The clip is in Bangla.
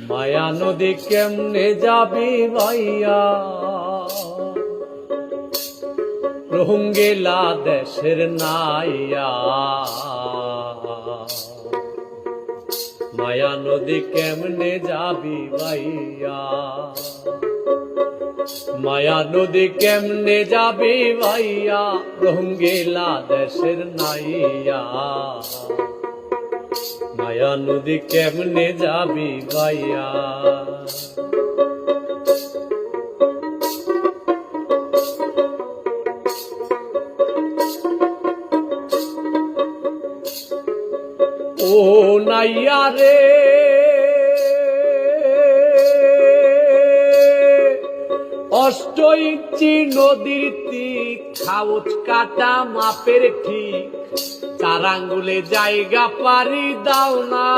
মায়া নদী কেমনে যাবি ভাইয়া, রঙ্গিলা দেশের নাইয়া। মায়া নদী কেমনে যাবি ভাইয়া, মায়া নদী কেমনে যাবি ভাইয়া, রঙ্গিলা দেশের নাইয়া। মায়া নদী কেমনে যাবি ভাইয়া। ও নাইয়া রে অষ্ট ইঞ্চি নদীর তীর, খাউচ কাটা মাপের ঠিক, 4 আঙ্গুলে জায়গা পারি দাও না।